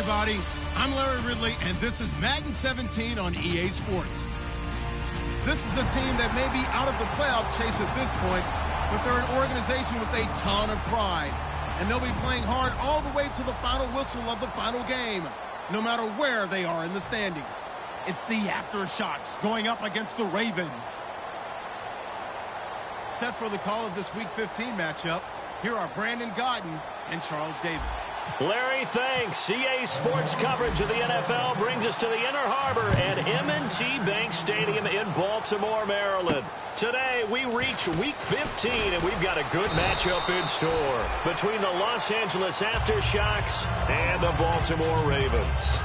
everybody. I'm Larry Ridley, and this is Madden 17 on EA Sports. This is a team that may be out of the playoff chase at this point, but they're an organization with a ton of pride. And they'll be playing hard all the way to the final whistle of the final game, no matter where they are in the standings. It's the Aftershocks going up against the Ravens. Set for the call of this Week 15 matchup, here are Brandon Godden and Charles Davis. Larry, thanks. EA Sports coverage of the NFL brings us to the Inner Harbor at M&T Bank Stadium in Baltimore, Maryland. Today, we reach Week 15, and we've got a good matchup in store between the Los Angeles Aftershocks and the Baltimore Ravens.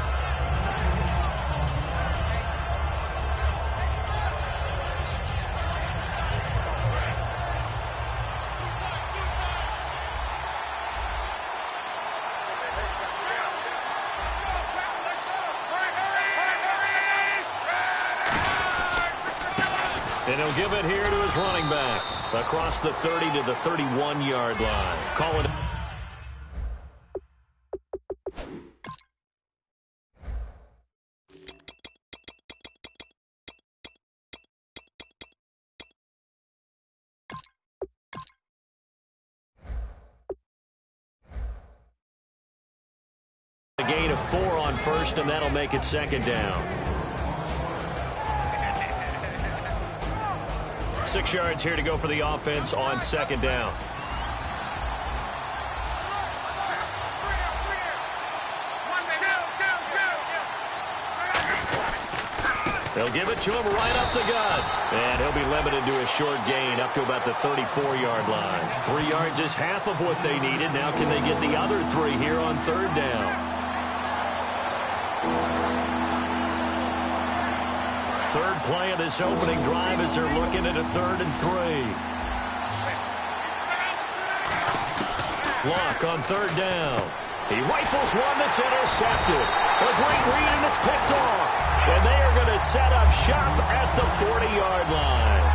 And he'll give it here to his running back across the 30 to the 31-yard line. Call it. A gain of 4 on first, and that'll make it second down. 6 yards here to go for the offense on second down. They'll give it to him right up the gut. And he'll be limited to a short gain up to about the 34-yard line. 3 yards is half of what they needed. Now can they get the other 3 here on third down? Third play of this opening drive as they're looking at a 3rd and 3. Lock on third down. He rifles one that's intercepted. A great read, and it's picked off. And they are going to set up shop at the 40-yard line.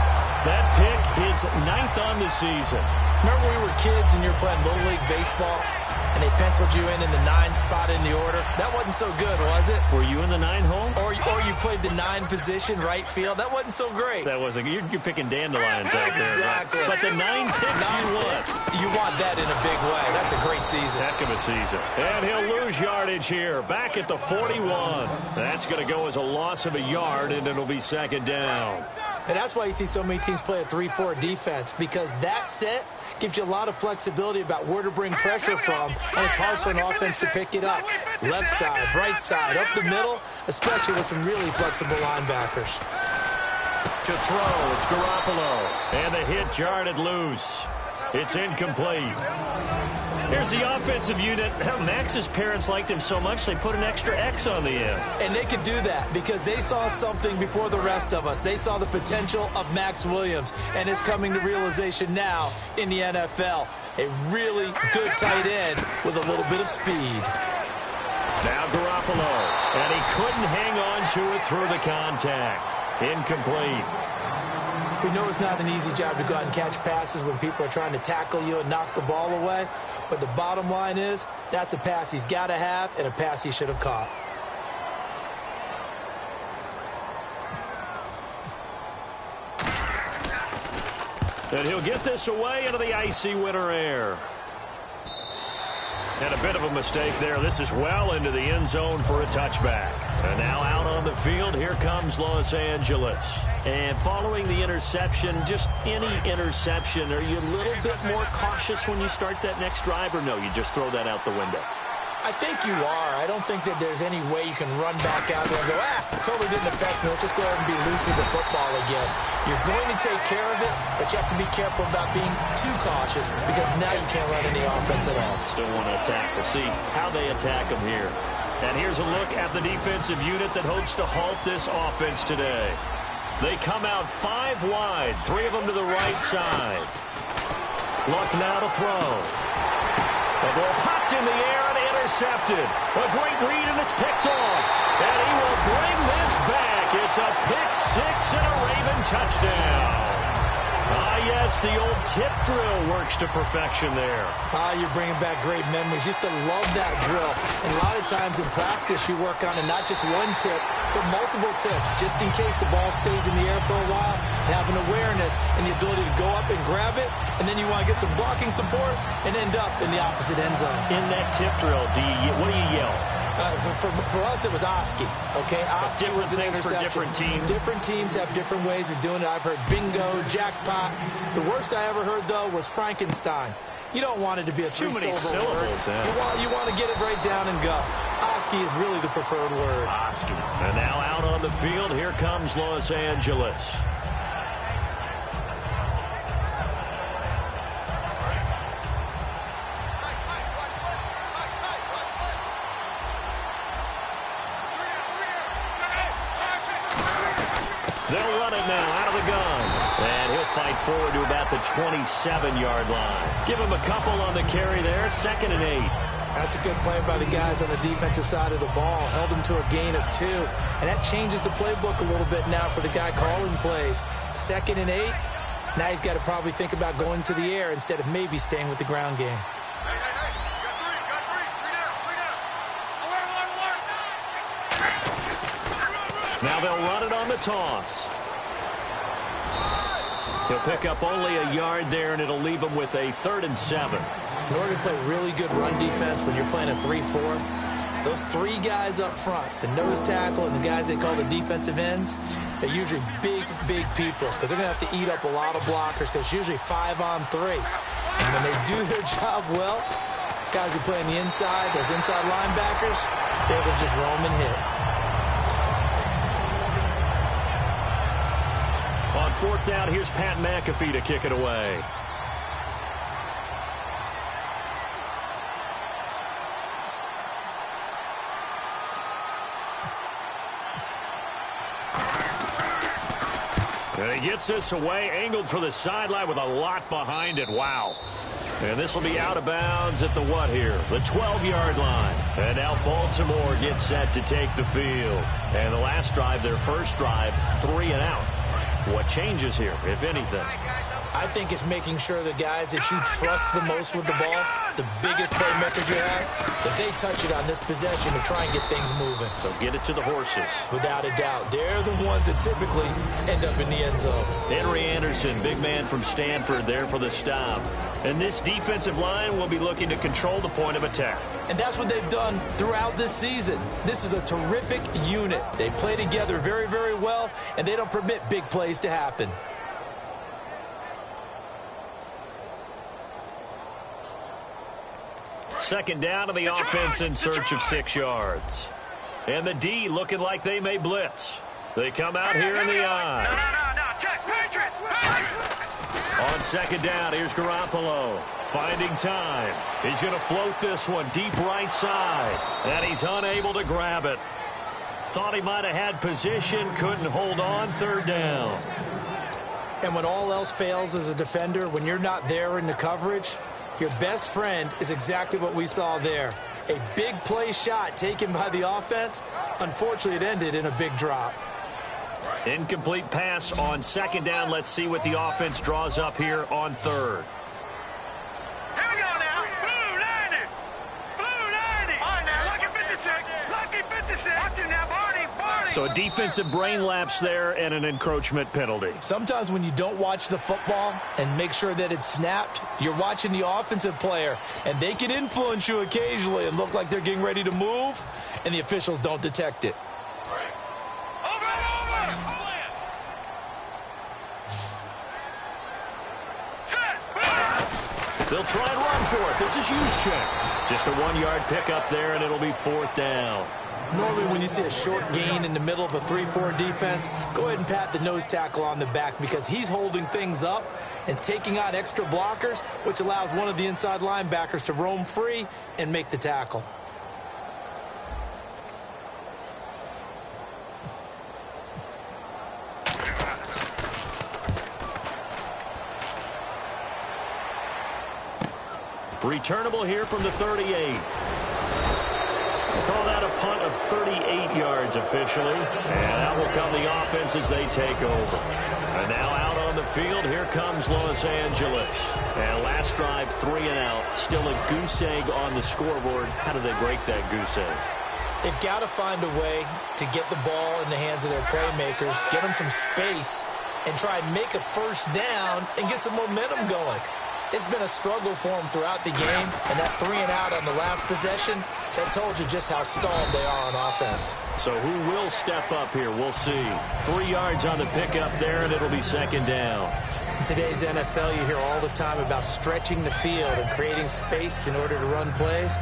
That pick is 9th on the season. Remember when we were kids and you were playing Little League Baseball? And they penciled you in the 9 spot in the order. That wasn't so good, was it? Were you in the 9 hole? Or you played the 9 position, right field. That wasn't so great. That wasn't. You're picking dandelions out there. Exactly. Right? But the 9 picks you want that in a big way. That's a great season. Heck of a season. And he'll lose yardage here. Back at the 41. That's going to go as a loss of a yard, and it'll be second down. And that's why you see so many teams play a 3-4 defense, because that set gives you a lot of flexibility about where to bring pressure from, and it's hard for an offense to pick it up. Left side, right side, up the middle, especially with some really flexible linebackers. To throw, it's Garoppolo. And the hit jarred loose. It's incomplete. Here's the offensive unit. Max's parents liked him so much they put an extra X on the end. And they could do that because they saw something before the rest of us. They saw the potential of Max Williams, and it's coming to realization now in the NFL. A really good tight end with a little bit of speed. Now Garoppolo, and he couldn't hang on to it through the contact. Incomplete. We know it's not an easy job to go out and catch passes when people are trying to tackle you and knock the ball away. But the bottom line is, that's a pass he's got to have and a pass he should have caught. And he'll get this away into the icy winter air. And a bit of a mistake there. This is well into the end zone for a touchback. And now out on the field, here comes Los Angeles. And following the interception, just any interception, are you a little bit more cautious when you start that next drive, or no, you just throw that out the window? I think you are. I don't think that there's any way you can run back out there and go, totally didn't affect me. Let's just go ahead and be loose with the football again. You're going to take care of it, but you have to be careful about being too cautious because now you can't run any offense at all. Still want to attack. We'll see how they attack them here. And here's a look at the defensive unit that hopes to halt this offense today. They come out 5 wide, 3 of them to the right side. Luck now to throw. The ball popped in the air and intercepted. A great read, and it's picked off. And he will bring this back. It's a pick 6 and a Raven touchdown. Yes, the old tip drill works to perfection there. You're bringing back great memories. Used to love that drill. And a lot of times in practice, you work on it, not just one tip, but multiple tips, just in case the ball stays in the air for a while, have an awareness and the ability to go up and grab it, and then you want to get some blocking support and end up in the opposite end zone. In that tip drill, what do you yell? For us, it was Oski. Okay, Oski different was an things for interception. different teams. Different teams have different ways of doing it. I've heard bingo, jackpot. The worst I ever heard, though, was Frankenstein. You don't want it to be a three-syllable word. Yeah. You want to get it right down and go. Oski is really the preferred word. Oski. And now out on the field, here comes Los Angeles. They'll run it now out of the gun. And he'll fight forward to about the 27-yard line. Give him a couple on the carry there. 2nd and 8. That's a good play by the guys on the defensive side of the ball. Held him to a gain of 2. And that changes the playbook a little bit now for the guy calling plays. 2nd and 8. Now he's got to probably think about going to the air instead of maybe staying with the ground game. Now they'll run it on the toss. He'll pick up only a yard there, and it'll leave him with a 3rd and 7. In order to play really good run defense when you're playing a 3-4, those 3 guys up front, the nose tackle and the guys they call the defensive ends, they're usually big people because they're going to have to eat up a lot of blockers because it's usually 5 on 3. And when they do their job well, guys who play on the inside, those inside linebackers, they're able to just roam and hit. On 4th down, here's Pat McAfee to kick it away. And he gets this away, angled for the sideline with a lot behind it. Wow. And this will be out of bounds at the what here? The 12-yard line. And now Baltimore gets set to take the field. And the last drive, their first drive, 3 and out. What changes here, if anything? I think it's making sure the guys that you trust the most with the ball, the biggest playmakers you have, that they touch it on this possession to try and get things moving. So get it to the horses. Without a doubt. They're the ones that typically end up in the end zone. Henry Anderson, big man from Stanford, there for the stop. And this defensive line will be looking to control the point of attack. And that's what they've done throughout this season. This is a terrific unit. They play together very, very well, and they don't permit big plays to happen. Second down to the offense in search of 6 yards. And the D looking like they may blitz. They come out here in the eye. On 2nd down, here's Garoppolo. Finding time. He's going to float this one deep right side. And he's unable to grab it. Thought he might have had position, couldn't hold on. 3rd down. And when all else fails as a defender, when you're not there in the coverage, your best friend is exactly what we saw there. A big play shot taken by the offense. Unfortunately, it ended in a big drop. Incomplete pass on 2nd down. Let's see what the offense draws up here on 3rd. Here we go now. Blue 90. Blue 90. All right, now, lucky 56. Lucky 56. Watch it now, Barney. So a defensive brain lapse there and an encroachment penalty. Sometimes when you don't watch the football and make sure that it's snapped, you're watching the offensive player, and they can influence you occasionally and look like they're getting ready to move, and the officials don't detect it. They'll try and run for it. This is Juszczyk. Just a 1-yard pickup there, and it'll be 4th down. Normally when you see a short gain in the middle of a 3-4 defense, go ahead and pat the nose tackle on the back because he's holding things up and taking on extra blockers, which allows one of the inside linebackers to roam free and make the tackle. Returnable here from the 38. Call that a punt of 38 yards officially. And out will come the offense as they take over. And now out on the field, here comes Los Angeles. And last drive, 3 and out. Still a goose egg on the scoreboard. How do they break that goose egg? They've got to find a way to get the ball in the hands of their playmakers, get them some space, and try and make a first down and get some momentum going. It's been a struggle for them throughout the game, and that 3 and out on the last possession, that told you just how stalled they are on offense. So who will step up here? We'll see. 3 yards on the pickup there, and it'll be second down. In today's NFL, you hear all the time about stretching the field and creating space in order to run plays.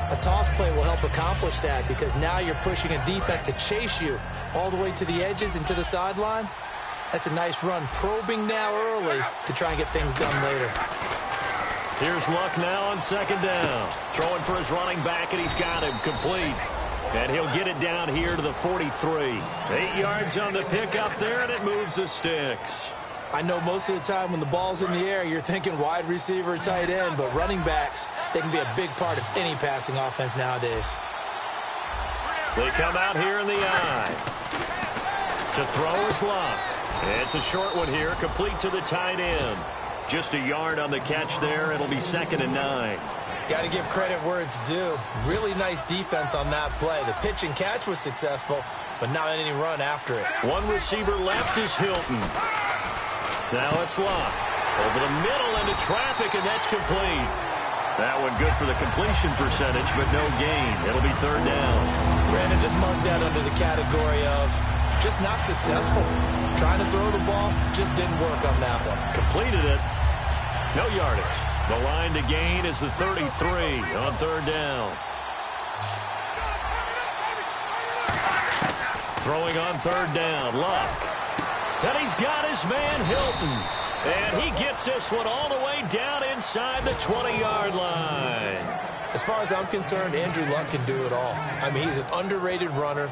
A toss play will help accomplish that because now you're pushing a defense to chase you all the way to the edges and to the sideline. That's a nice run, probing now early to try and get things done later. Here's Luck now on second down. Throwing for his running back, and he's got him complete. And he'll get it down here to the 43. 8 yards on the pickup there, and it moves the sticks. I know most of the time when the ball's in the air, you're thinking wide receiver, tight end, but running backs, they can be a big part of any passing offense nowadays. They come out here in the eye. To throw is Luck. It's a short one here, complete to the tight end. Just a yard on the catch there. It'll be 2nd and 9. Got to give credit where it's due. Really nice defense on that play. The pitch and catch was successful, but not any run after it. One receiver left is Hilton. Now it's Luck. Over the middle into traffic, and that's complete. That one good for the completion percentage, but no gain. It'll be 3rd down. Brandon, just marked that under the category of just not successful. Trying to throw the ball, just didn't work on that one. Completed it. No yardage. The line to gain is the 33 on 3rd down. Throwing on 3rd down, Luck. And he's got his man Hilton. And he gets this one all the way down inside the 20-yard line. As far as I'm concerned, Andrew Luck can do it all. I mean, he's an underrated runner,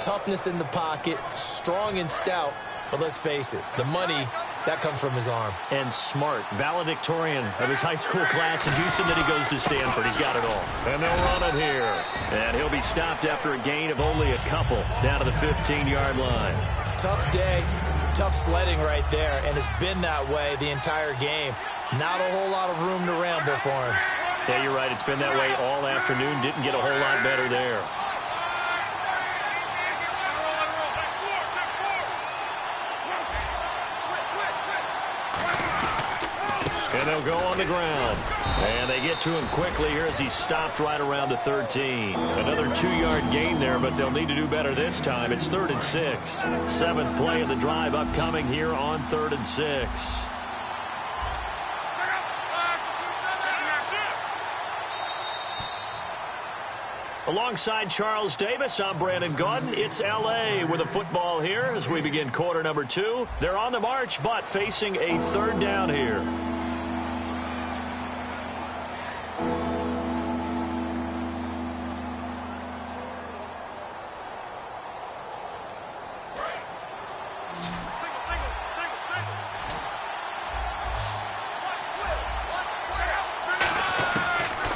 toughness in the pocket, strong and stout. But let's face it, the money, that comes from his arm. And smart, valedictorian of his high school class in Houston. Then he goes to Stanford. He's got it all. And they'll run it here. And he'll be stopped after a gain of only a couple down to the 15-yard line. Tough day, tough sledding right there, and it's been that way the entire game. Not a whole lot of room to ramble for him. Yeah, you're right. It's been that way all afternoon. Didn't get a whole lot better there. And they'll go on the ground. And they get to him quickly here as he stopped right around the 13. Another 2-yard gain there, but they'll need to do better this time. It's 3rd and 6. 7th play of the drive upcoming here on 3rd and 6. Alongside Charles Davis, I'm Brandon Gaudin. It's L.A. with a football here as we begin quarter number 2. They're on the march, but facing a 3rd down here.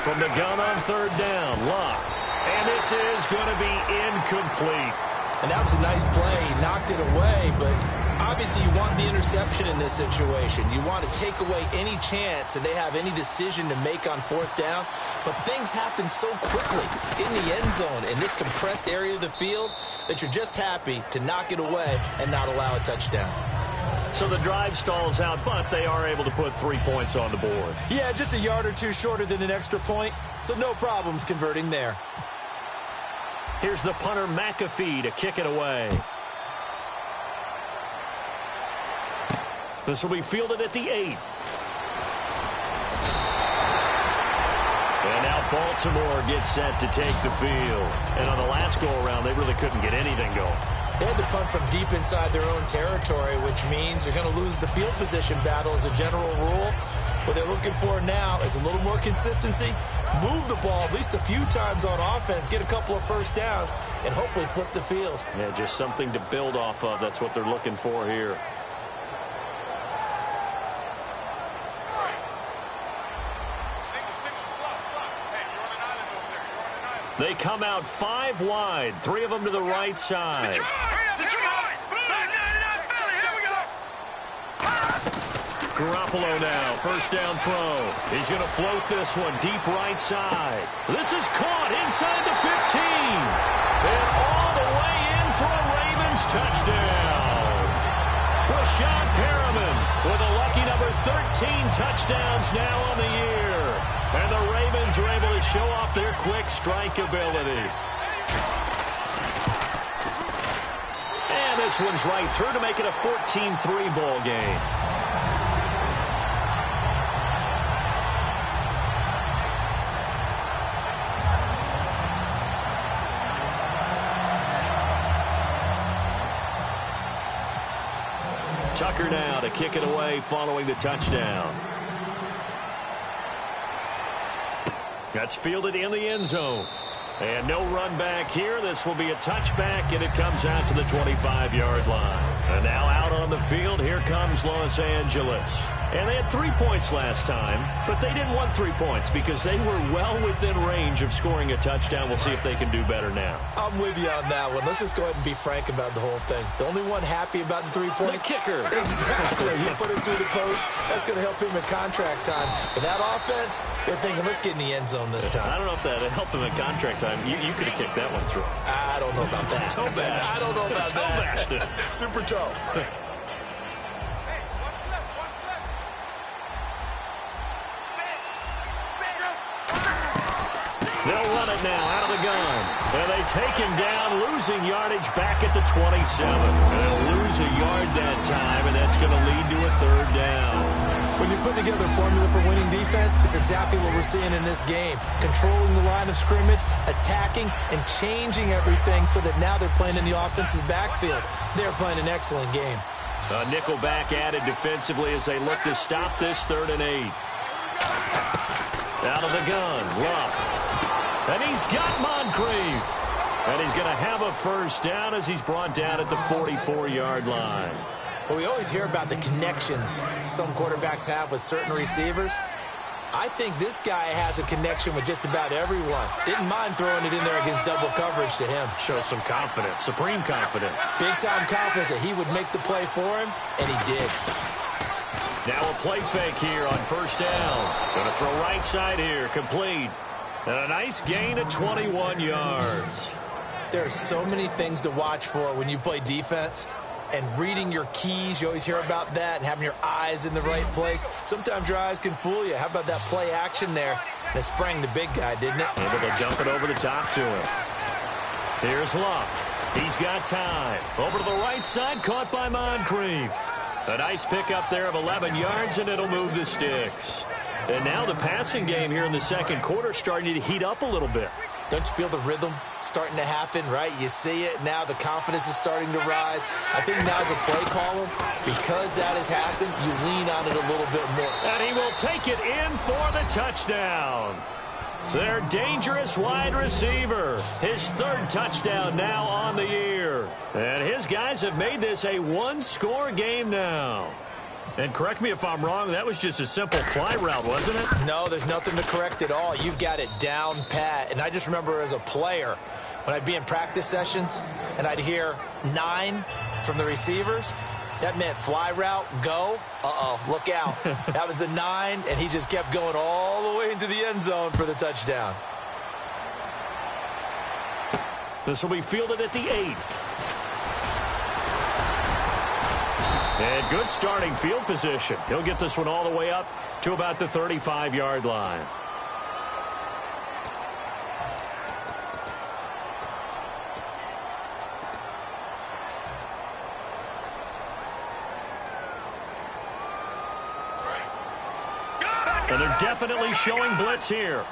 From the gun on 3rd down, Luck. And this is going to be incomplete. And that was a nice play. He knocked it away, but obviously you want the interception in this situation. You want to take away any chance that they have any decision to make on 4th down. But things happen so quickly in the end zone in this compressed area of the field that you're just happy to knock it away and not allow a touchdown. So the drive stalls out, but they are able to put 3 points on the board. Yeah, just a yard or two shorter than an extra point, so no problems converting there. Here's the punter, McAfee, to kick it away. This will be fielded at the 8. And now Baltimore gets set to take the field. And on the last go-around, they really couldn't get anything going. They had to punt from deep inside their own territory, which means they're going to lose the field position battle as a general rule. What they're looking for now is a little more consistency, move the ball at least a few times on offense, get a couple of first downs, and hopefully flip the field. Yeah, just something to build off of. That's what they're looking for here. Single, slot. Hey, you're on an island over there. You're on an island. They come out 5 wide, 3 of them to the right side. Garoppolo now, first down throw. He's going to float this one deep right side. This is caught inside the 15. And all the way in for a Ravens touchdown. Rashad Perriman with a lucky number 13 touchdowns now on the year. And the Ravens are able to show off their quick strike ability. And this one's right through to make it a 14-3 ball game. Tucker now to kick it away following the touchdown. That's fielded in the end zone. And no run back here. This will be a touchback, and it comes out to the 25-yard line. And now out on the field, here comes Los Angeles. And they had 3 points last time, but they didn't want 3 points because they were well within range of scoring a touchdown. We'll see if they can do better now. I'm with you on that one. Let's just go ahead and be frank about the whole thing. The only one happy about the 3-point? The kicker. Exactly. He put it through the post. That's going to help him in contract time. But that offense, they're thinking, let's get in the end zone this time. I don't know if that helped him in contract time. You could have kicked that one through. I don't know about that. Toe bash. I don't know about toe that. bashed. Super toe. They'll run it now out of the gun. And they take him down, losing yardage back at the 27. And they'll lose a yard that time, and that's going to lead to a 3rd down. When you're putting together a formula for winning defense, it's exactly what we're seeing in this game. Controlling the line of scrimmage, attacking, and changing everything so that now they're playing in the offense's backfield. They're playing an excellent game. A nickel back added defensively as they look to stop this 3rd and 8. Out of the gun, Luck. And he's got Moncrief. And he's going to have a first down as he's brought down at the 44-yard line. Well, we always hear about the connections some quarterbacks have with certain receivers. I think this guy has a connection with just about everyone. Didn't mind throwing it in there against double coverage to him. Shows some confidence, supreme confidence. Big-time confidence that he would make the play for him, and he did. Now a play fake here on first down. Going to throw right side here, complete. And a nice gain of 21 yards. There are so many things to watch for when you play defense. And reading your keys, you always hear about that, and having your eyes in the right place. Sometimes your eyes can fool you. How about that play action there? And it sprang the big guy, didn't it? Able to dump it over the top to him. Here's Luck. He's got time. Over to the right side, caught by Moncrief. A nice pickup there of 11 yards, and it'll move the sticks. And now the passing game here in the second quarter starting to heat up a little bit. Don't you feel the rhythm starting to happen, right? You see it now. The confidence is starting to rise. I think now as a play caller, because that has happened, you lean on it a little bit more. And he will take it in for the touchdown. Their dangerous wide receiver. His 3rd touchdown now on the year. And his guys have made this a 1-score game now. And correct me if I'm wrong, that was just a simple fly route, wasn't it? No, there's nothing to correct at all. You've got it down pat. And I just remember as a player, when I'd be in practice sessions and I'd hear 9 from the receivers, that meant fly route, go. Uh-oh, look out. That was the 9, and he just kept going all the way into the end zone for the touchdown. This will be fielded at the 8. And good starting field position. He'll get this one all the way up to about the 35-yard line. And they're definitely showing blitz here.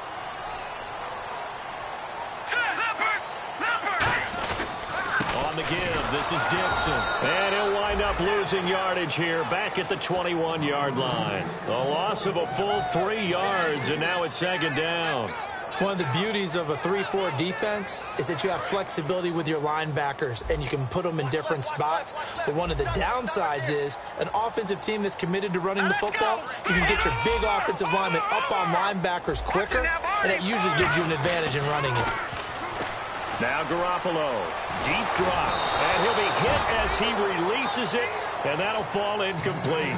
On the give, this is Dixon. And he'll wind up losing yardage here back at the 21-yard line. A loss of a full 3 yards, and now it's 2nd down. One of the beauties of a 3-4 defense is that you have flexibility with your linebackers, and you can put them in different spots. But one of the downsides is an offensive team that's committed to running the football, you can get your big offensive linemen up on linebackers quicker, and it usually gives you an advantage in running it. Now Garoppolo, deep drop, and he'll be hit as he releases it, and that'll fall incomplete.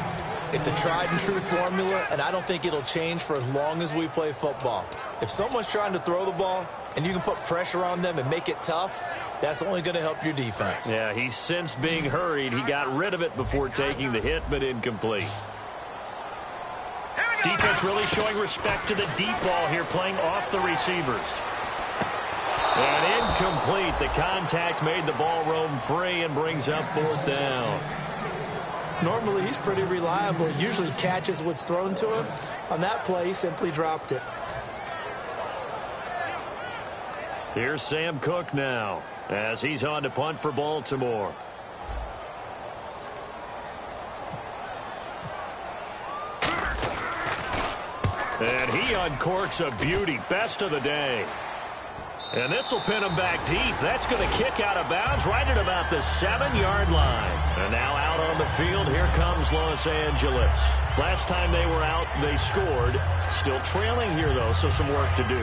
It's a tried-and-true formula, and I don't think it'll change for as long as we play football. If someone's trying to throw the ball and you can put pressure on them and make it tough, that's only going to help your defense. Yeah, he's sensed being hurried. He got rid of it before taking the hit, but incomplete. Defense really showing respect to the deep ball here, playing off the receivers. And incomplete. The contact made the ball roam free and brings up 4th down. Normally, he's pretty reliable. He usually catches what's thrown to him. On that play, he simply dropped it. Here's Sam Cook now as he's on to punt for Baltimore. And he uncorks a beauty. Best of the day. And this will pin him back deep. That's going to kick out of bounds right at about the 7-yard line. And now out on the field, here comes Los Angeles. Last time they were out, they scored. Still trailing here, though, so some work to do.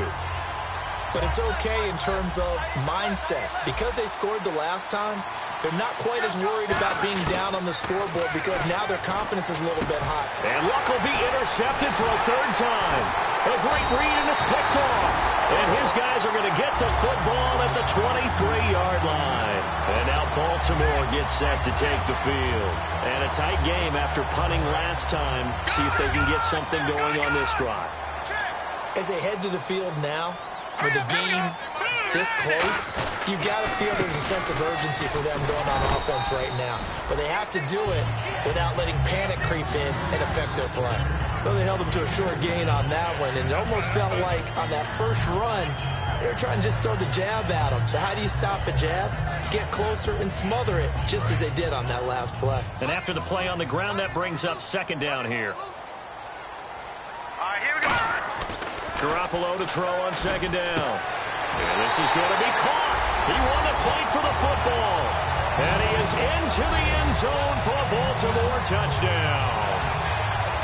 But it's okay in terms of mindset. Because they scored the last time, they're not quite as worried about being down on the scoreboard because now their confidence is a little bit high. And Luck will be intercepted for a 3rd time. A great read, and it's picked off. And his guys are going to get the football at the 23-yard line. And now Baltimore gets set to take the field. And a tight game after punting last time. See if they can get something going on this drive. As they head to the field now, with the game this close, you've got to feel there's a sense of urgency for them going on offense right now. But they have to do it without letting panic creep in and affect their play. Though they held them to a short gain on that one, and it almost felt like on that first run, they were trying to just throw the jab at them. So how do you stop a jab? Get closer and smother it, just as they did on that last play. And after the play on the ground, that brings up 2nd down here. All right, here we go. Garoppolo to throw on 2nd down. And this is going to be caught. He won the fight for the football. And he is into the end zone for a Baltimore touchdown.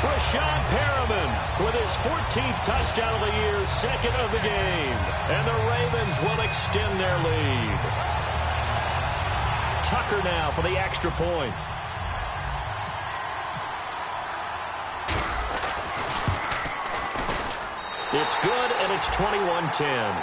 Rashad Perriman with his 14th touchdown of the year, 2nd of the game. And the Ravens will extend their lead. Tucker now for the extra point. It's good, and it's 21-10.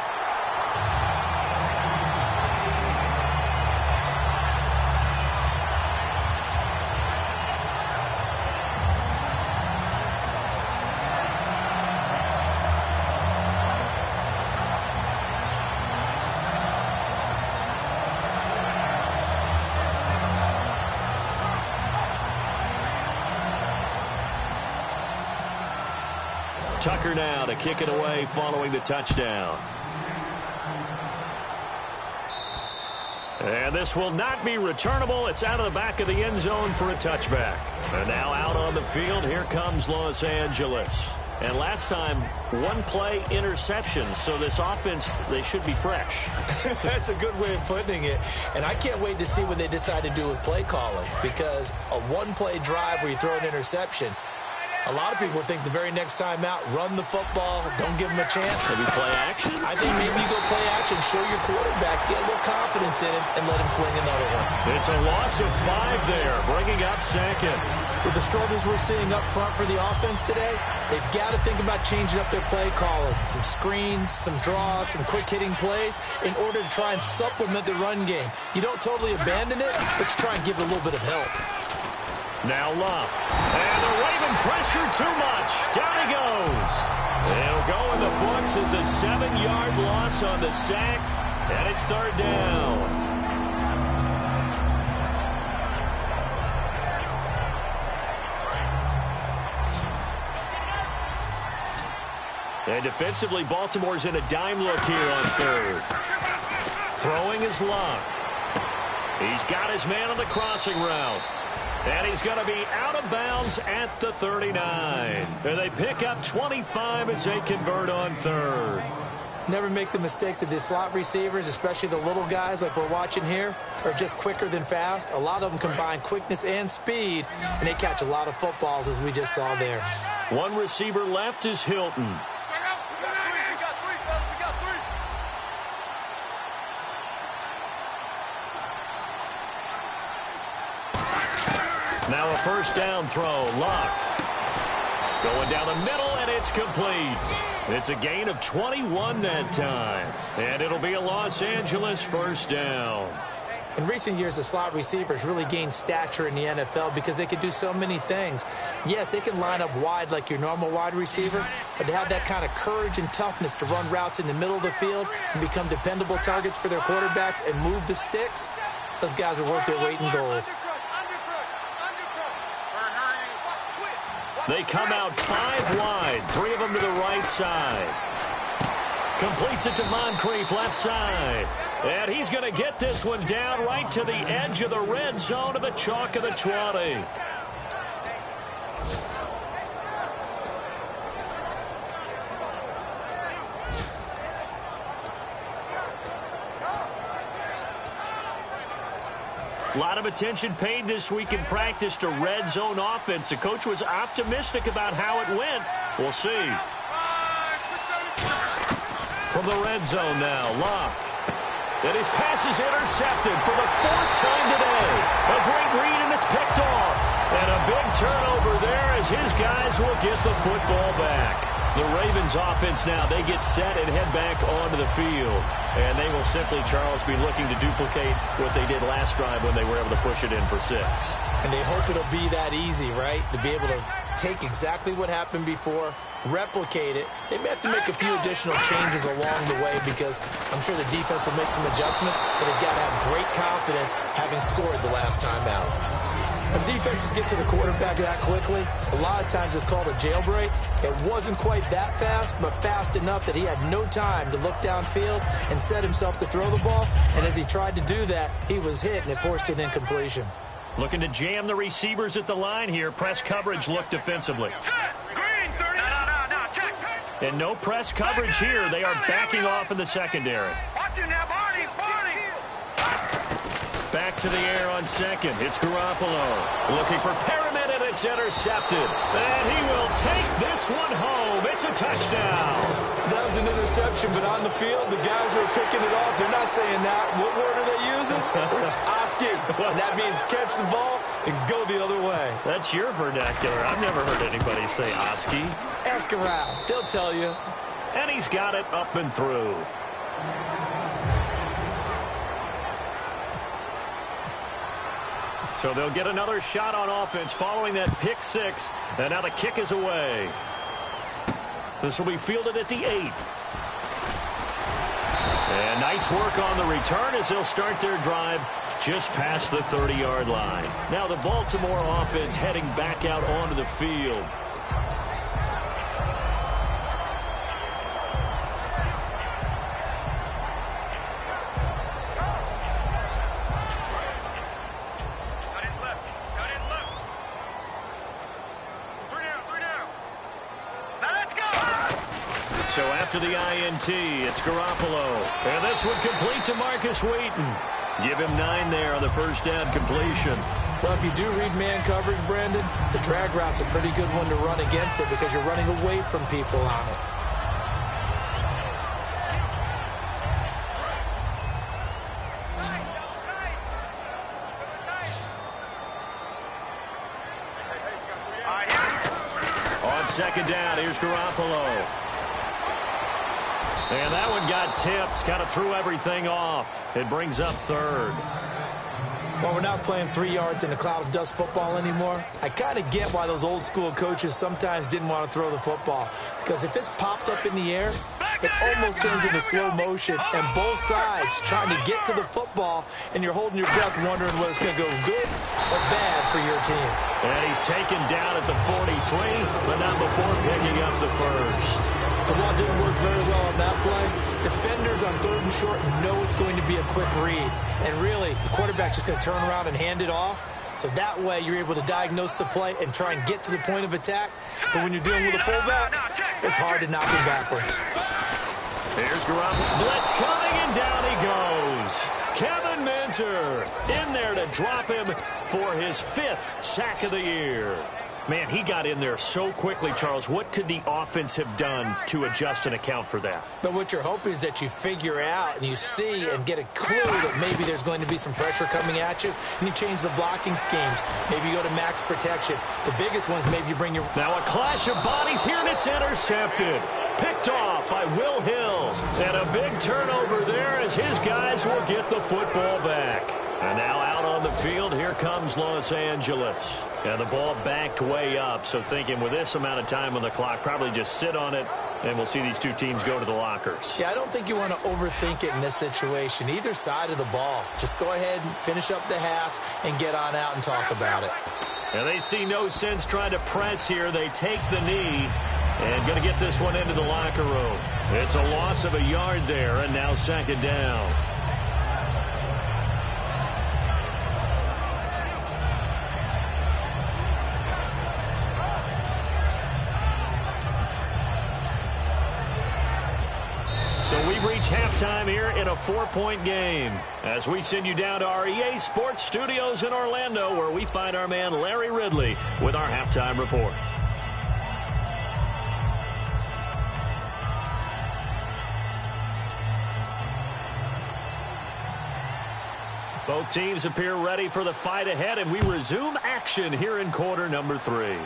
Tucker now to kick it away following the touchdown. And this will not be returnable. It's out of the back of the end zone for a touchback. And now out on the field, here comes Los Angeles. And last time, 1 play interception. So this offense, they should be fresh. That's a good way of putting it. And I can't wait to see what they decide to do with play calling. Because a 1-play drive where you throw an interception, a lot of people think the very next time out, run the football, don't give them a chance. Maybe play action? I think maybe you go play action, show your quarterback, get a little confidence in him, and let him fling another one. It's a loss of 5 there, bringing up 2nd. With the struggles we're seeing up front for the offense today, they've got to think about changing up their play calling. Some screens, some draws, some quick-hitting plays in order to try and supplement the run game. You don't totally abandon it, but you try and give it a little bit of help. Now Love. And the Raven pressure too much. Down he goes. It'll go in the books as a 7-yard loss on the sack. And it's 3rd down. And defensively, Baltimore's in a dime look here on 3rd. Throwing is Love. He's got his man on the crossing route. And he's going to be out of bounds at the 39. And they pick up 25 as they convert on 3rd. Never make the mistake that the slot receivers, especially the little guys like we're watching here, are just quicker than fast. A lot of them combine quickness and speed, and they catch a lot of footballs, as we just saw there. 1 receiver left is Hilton. Now a first down throw. Luck. Going down the middle, and it's complete. It's a gain of 21 that time. And it'll be a Los Angeles first down. In recent years, the slot receivers really gained stature in the NFL because they can do so many things. Yes, they can line up wide like your normal wide receiver, but to have that kind of courage and toughness to run routes in the middle of the field and become dependable targets for their quarterbacks and move the sticks, those guys are worth their weight in gold. They come out 5 wide, 3 of them to the right side. Completes it to Moncrief, left side. And he's going to get this one down right to the edge of the red zone of the chalk of the 20. A lot of attention paid this week in practice to red zone offense. The coach was optimistic about how it went. We'll see. From the red zone now, Locke. And his pass is intercepted for the 4th time today. A great read, and it's picked off. And a big turnover there as his guys will get the football back. The Ravens offense now, they get set and head back onto the field. And they will simply, Charles, be looking to duplicate what they did last drive when they were able to push it in for 6. And they hope it'll be that easy, right? To be able to take exactly what happened before, replicate it. They may have to make a few additional changes along the way because I'm sure the defense will make some adjustments, but they've got to have great confidence having scored the last time out. When defenses get to the quarterback that quickly, a lot of times it's called a jailbreak. It wasn't quite that fast, but fast enough that he had no time to look downfield and set himself to throw the ball. And as he tried to do that, he was hit, and it forced an incompletion. Looking to jam the receivers at the line here. Press coverage look defensively. Green, 30. No, check. And no press coverage here. They are backing off in the secondary. Watch it now, Barney. Back to the air on second. It's Garoppolo. Looking for Perriman, and it's intercepted. And he will take this one home. It's a touchdown. That was an interception, but on the field, the guys who are picking it off, they're not saying that. What word are they using? It's Oski. And that means catch the ball and go the other way. That's your vernacular. I've never heard anybody say Oski. Ask around. They'll tell you. And he's got it up and through. So they'll get another shot on offense following that pick 6. And now the kick is away. This will be fielded at the 8. And nice work on the return as they'll start their drive just past the 30-yard line. Now the Baltimore offense heading back out onto the field. So after the INT, it's Garoppolo. And this one complete to Marcus Wheaton. Give him 9 there on the first down completion. Well, if you do read man coverage, Brandon, the drag route's a pretty good one to run against it because you're running away from people on it. On second down, here's Garoppolo. And that one got tipped, kind of threw everything off. It brings up 3rd. Well, we're not playing 3 yards in a cloud of dust football anymore. I kind of get why those old school coaches sometimes didn't want to throw the football. Because if it's popped up in the air, it almost turns into slow motion. And both sides trying to get to the football, and you're holding your breath wondering whether it's going to go good or bad for your team. And he's taken down at the 43, but not before picking up the first. The ball didn't work very well on that play. Defenders on 3rd and short know it's going to be a quick read. And really, the quarterback's just going to turn around and hand it off. So that way, you're able to diagnose the play and try and get to the point of attack. But when you're dealing with a fullback, it's hard to knock him backwards. Here's Garoppolo. Blitz coming, and down he goes. Kevin Minter in there to drop him for his 5th sack of the year. Man, he got in there so quickly, Charles. What could the offense have done to adjust and account for that? But what you're hoping is that you figure out and you see and get a clue that maybe there's going to be some pressure coming at you, and you change the blocking schemes. Maybe you go to max protection. The biggest ones, maybe you bring your... Now a clash of bodies here, and it's intercepted. Picked off by Will Hill. And a big turnover there as his guys will get the football back. And now out on the field, here comes Los Angeles. And the ball backed way up, so thinking with this amount of time on the clock, probably just sit on it, and we'll see these two teams go to the lockers. Yeah, I don't think you want to overthink it in this situation. Either side of the ball. Just go ahead and finish up the half and get on out and talk about it. And they see no sense trying to press here. They take the knee and going to get this one into the locker room. It's a loss of a yard there, and now second down. So we've reached halftime here in a 4-point game as we send you down to our EA Sports Studios in Orlando, where we find our man Larry Ridley with our halftime report. Both teams appear ready for the fight ahead, and we resume action here in quarter number 3.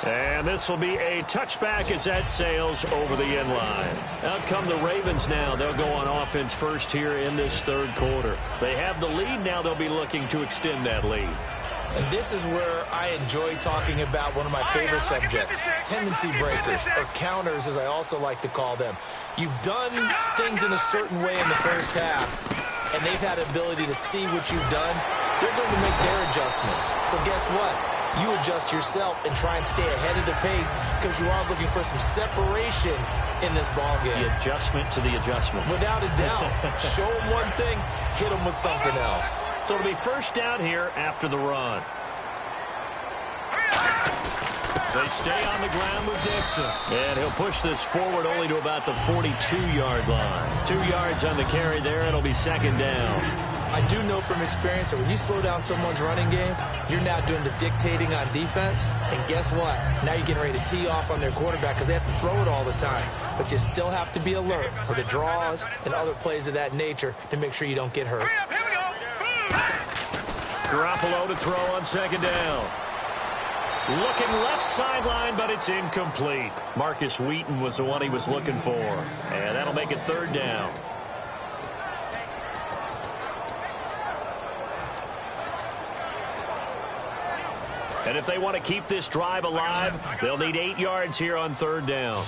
And this will be a touchback as that sails over the end line. Out come the Ravens now. They'll go on offense first here in this third quarter. They have the lead. Now they'll be looking to extend that lead. And this is where I enjoy talking about one of my favorite subjects, tendency breakers, or counters as I also like to call them. You've done things in a certain way in the first half, and they've had the ability to see what you've done. They're going to make their adjustments. So guess what? You adjust yourself and try and stay ahead of the pace because you are looking for some separation in this ball game. The adjustment to the adjustment. Without a doubt. Show them one thing, hit them with something else. So it'll be first down here after the run. They stay on the ground with Dixon. And he'll push this forward only to about the 42-yard line. 2 yards on the carry there. It'll be second down. I do know from experience that when you slow down someone's running game, you're now doing the dictating on defense. And guess what? Now you're getting ready to tee off on their quarterback because they have to throw it all the time. But you still have to be alert for the draws and other plays of that nature to make sure you don't get hurt. Garoppolo to throw on second down. Looking left sideline, but it's incomplete. Marcus Wheaton was the one he was looking for. And that'll make it third down. And if they want to keep this drive alive, they'll need 8 yards here on third down.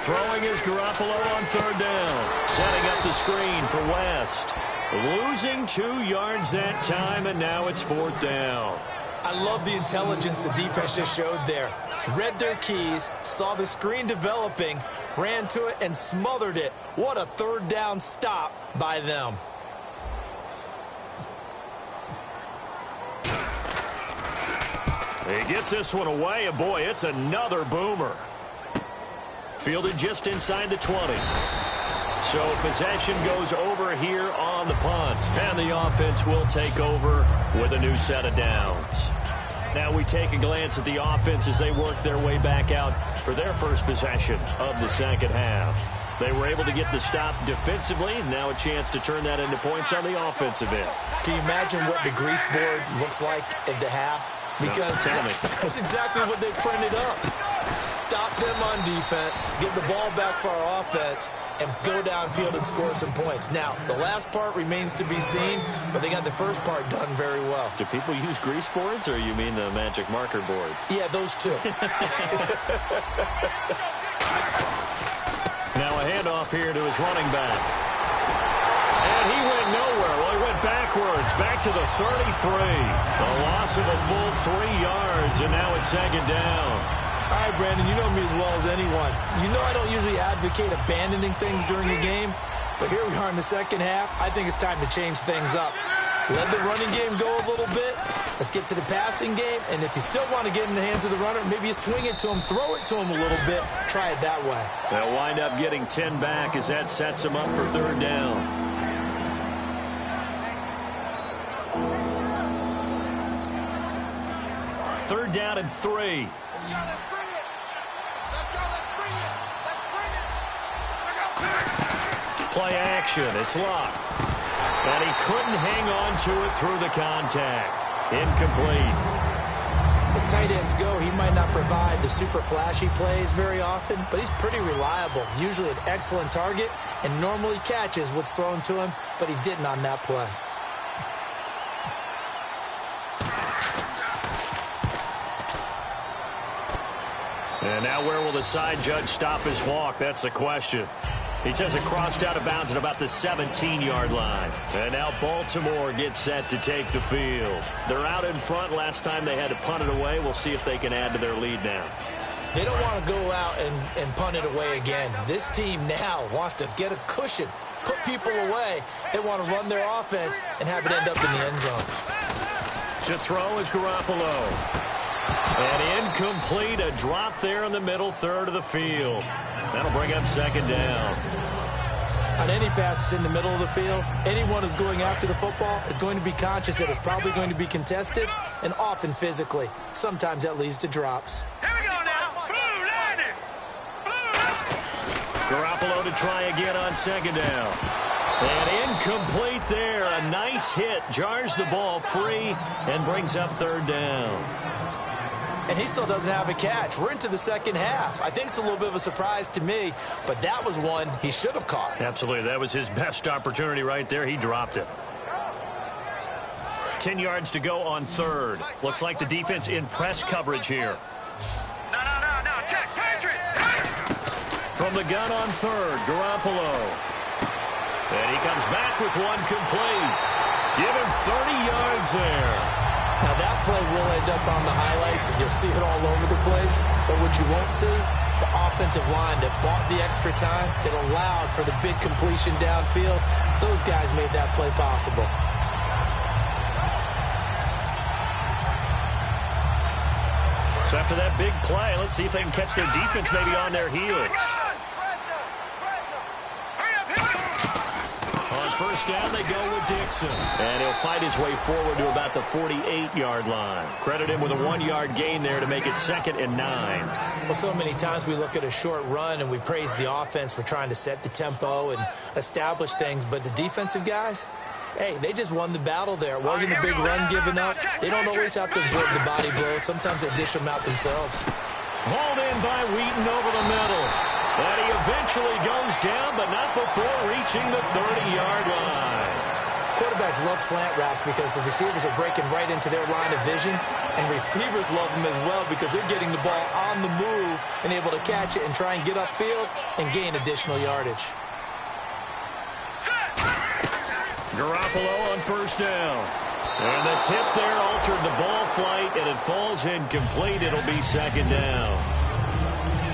Throwing is Garoppolo on third down. Setting up the screen for West. Losing 2 yards that time, and now it's fourth down. I love the intelligence the defense just showed there. Read their keys, saw the screen developing, ran to it, and smothered it. What a third down stop by them. He gets this one away, and boy, it's another boomer. Fielded just inside the 20. So possession goes over here on the punt, and the offense will take over with a new set of downs. Now we take a glance at the offense as they work their way back out for their first possession of the second half. They were able to get the stop defensively. Now a chance to turn that into points on the offensive end. Can you imagine what the grease board looks like at the half? Because that's exactly what they printed up. Stop them on defense, get the ball back for our offense, and go downfield and score some points. Now, the last part remains to be seen, but they got the first part done very well. Do people use grease boards, or you mean the magic marker boards? Yeah, those two. Now a handoff here to his running back. And he went nowhere. Well, he went backwards, back to the 33. A loss of a full 3 yards, and now it's second down. All right, Brandon, you know me as well as anyone. You know I don't usually advocate abandoning things during a game, but here we are in the second half. I think it's time to change things up. Let the running game go a little bit. Let's get to the passing game, and if you still want to get in the hands of the runner, maybe you swing it to him, throw it to him a little bit, try it that way. They'll wind up getting 10 back as that sets them up for third down. 3rd down and 3. Play action. It's locked. And he couldn't hang on to it through the contact. Incomplete. As tight ends go, he might not provide the super flashy plays very often, but he's pretty reliable. Usually an excellent target and normally catches what's thrown to him, but he didn't on that play. And now where will the side judge stop his walk? That's the question. He says it crossed out of bounds at about the 17-yard line. And now Baltimore gets set to take the field. They're out in front. Last time they had to punt it away. We'll see if they can add to their lead now. They don't want to go out and punt it away again. This team now wants to get a cushion, put people away. They want to run their offense and have it end up in the end zone. To throw is Garoppolo. And incomplete, a drop there in the middle third of the field. That'll bring up 2nd down. On any passes in the middle of the field, anyone who's going after the football is going to be conscious that it's probably going to be contested and often physically. Sometimes that leads to drops. Here we go now. Blue landing. Garoppolo to try again on 2nd down. And incomplete there. A nice hit. Jars the ball free and brings up 3rd down. And he still doesn't have a catch. We're into the second half. I think it's a little bit of a surprise to me, but that was one he should have caught. Absolutely. That was his best opportunity right there. He dropped it. 10 yards to go on 3rd. Looks like the defense in press coverage here. No. Check. Patriot. From the gun on 3rd, Garoppolo. And he comes back with one complete. Give him 30 yards there. Now, that play will end up on the highlights, and you'll see it all over the place. But what you won't see, the offensive line that bought the extra time, that allowed for the big completion downfield, those guys made that play possible. So after that big play, let's see if they can catch their defense maybe on their heels. On 1st down, they go with Dixon. And he'll fight his way forward to about the 48-yard line. Credit him with a 1-yard gain there to make it 2nd and 9. Well, so many times we look at a short run and we praise the offense for trying to set the tempo and establish things. But the defensive guys, hey, they just won the battle there. It wasn't a big run given up. They don't always have to absorb the body blows. Sometimes they dish them out themselves. Hauled in by Wheaton over the middle. And he eventually goes down, but not before reaching the 30-yard line. Quarterbacks love slant routes because the receivers are breaking right into their line of vision, and receivers love them as well because they're getting the ball on the move and able to catch it and try and get upfield and gain additional yardage. Garoppolo on 1st down. And the tip there altered the ball flight, and it falls incomplete. It'll be 2nd down.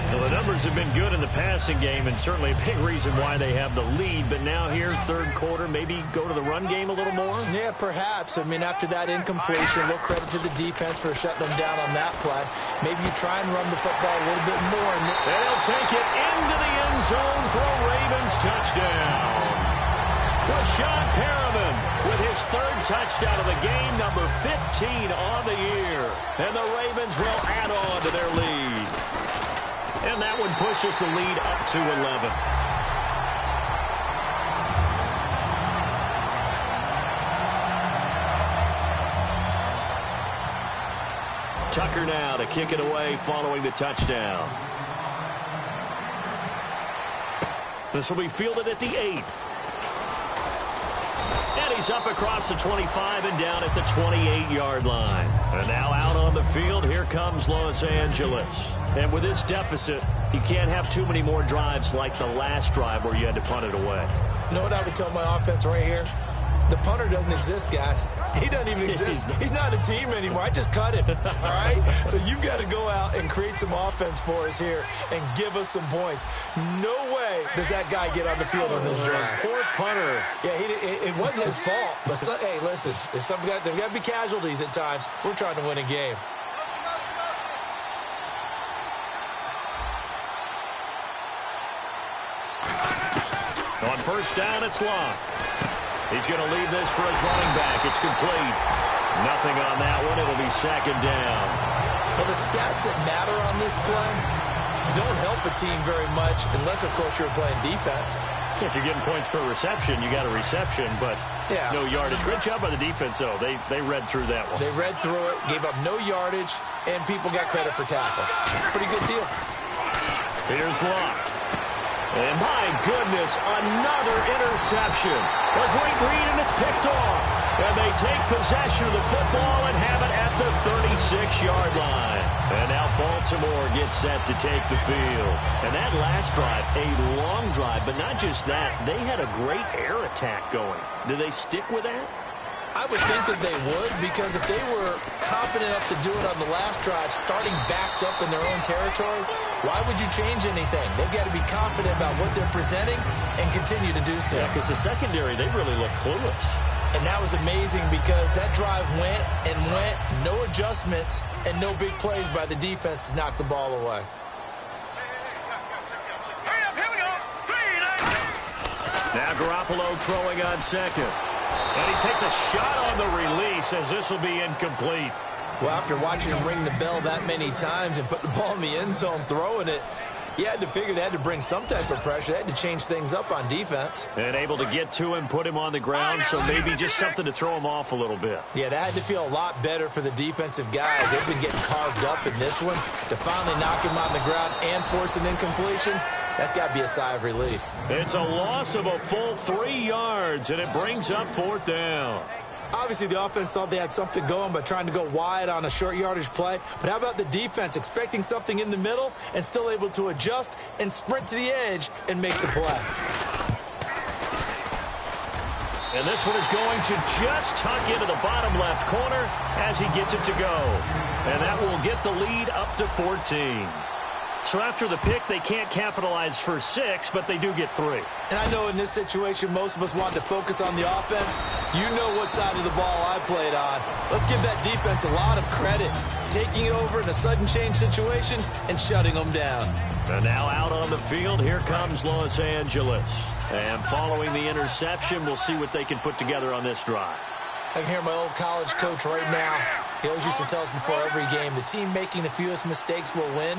Well, the numbers have been good in the passing game, and certainly a big reason why they have the lead. But now here, 3rd quarter, maybe go to the run game a little more? Yeah, perhaps. I mean, after that incompletion, a little credit to the defense for shutting them down on that play. Maybe you try and run the football a little bit more. And they'll take it into the end zone for a Ravens touchdown. Rashad Perriman with his 3rd touchdown of the game, number 15 on the year. And the Ravens will add on to their lead. And that one pushes the lead up to 11. Tucker now to kick it away following the touchdown. This will be fielded at the 8. And he's up across the 25 and down at the 28-yard line. And now out on the field, here comes Los Angeles. And with this deficit, you can't have too many more drives like the last drive where you had to punt it away. You know what I would tell my offense right here? The punter doesn't exist, guys. He doesn't even exist. He's not a team anymore. I just cut him, all right? So you've got to go out and create some offense for us here and give us some points. No way does that guy get on the field on this drive. Poor punter. Yeah, it wasn't his fault. But hey, listen, there's got to be casualties at times. We're trying to win a game. On 1st down, it's locked. He's going to leave this for his running back. It's complete. Nothing on that one. It'll be second down. Well, the stats that matter on this play don't help a team very much unless, of course, you're playing defense. If you're getting points per reception, you got a reception, but no yardage. Great job by the defense, though. They read through that one. They read through it, gave up no yardage, and people got credit for tackles. Pretty good deal. Here's Luck. And my goodness, another interception. A great read, and it's picked off. And they take possession of the football and have it at the 36-yard line. And now Baltimore gets set to take the field. And that last drive, a long drive, but not just that. They had a great air attack going. Do they stick with that? I would think that they would, because if they were confident enough to do it on the last drive, starting backed up in their own territory, why would you change anything? They've got to be confident about what they're presenting and continue to do so. Yeah, because the secondary, they really look clueless. And that was amazing because that drive went and went, no adjustments, and no big plays by the defense to knock the ball away. Hurry up, here we go. 3, 9. Now Garoppolo throwing on second. And he takes a shot on the release as this will be incomplete. Well, after watching him ring the bell that many times and put the ball in the end zone throwing it, you had to figure they had to bring some type of pressure. They had to change things up on defense. And able to get to him, put him on the ground, so maybe just something to throw him off a little bit. Yeah, that had to feel a lot better for the defensive guys. They've been getting carved up in this one. To finally knock him on the ground and force an incompletion, that's got to be a sigh of relief. It's a loss of a full 3 yards, and it brings up 4th down. Obviously, the offense thought they had something going by trying to go wide on a short yardage play. But how about the defense expecting something in the middle and still able to adjust and sprint to the edge and make the play? And this one is going to just tuck into the bottom left corner as he gets it to go. And that will get the lead up to 14. So after the pick, they can't capitalize for 6, but they do get 3. And I know in this situation, most of us want to focus on the offense. You know what side of the ball I played on. Let's give that defense a lot of credit. Taking it over in a sudden change situation and shutting them down. And now out on the field, here comes Los Angeles. And following the interception, we'll see what they can put together on this drive. I can hear my old college coach right now. He always used to tell us before every game, the team making the fewest mistakes will win.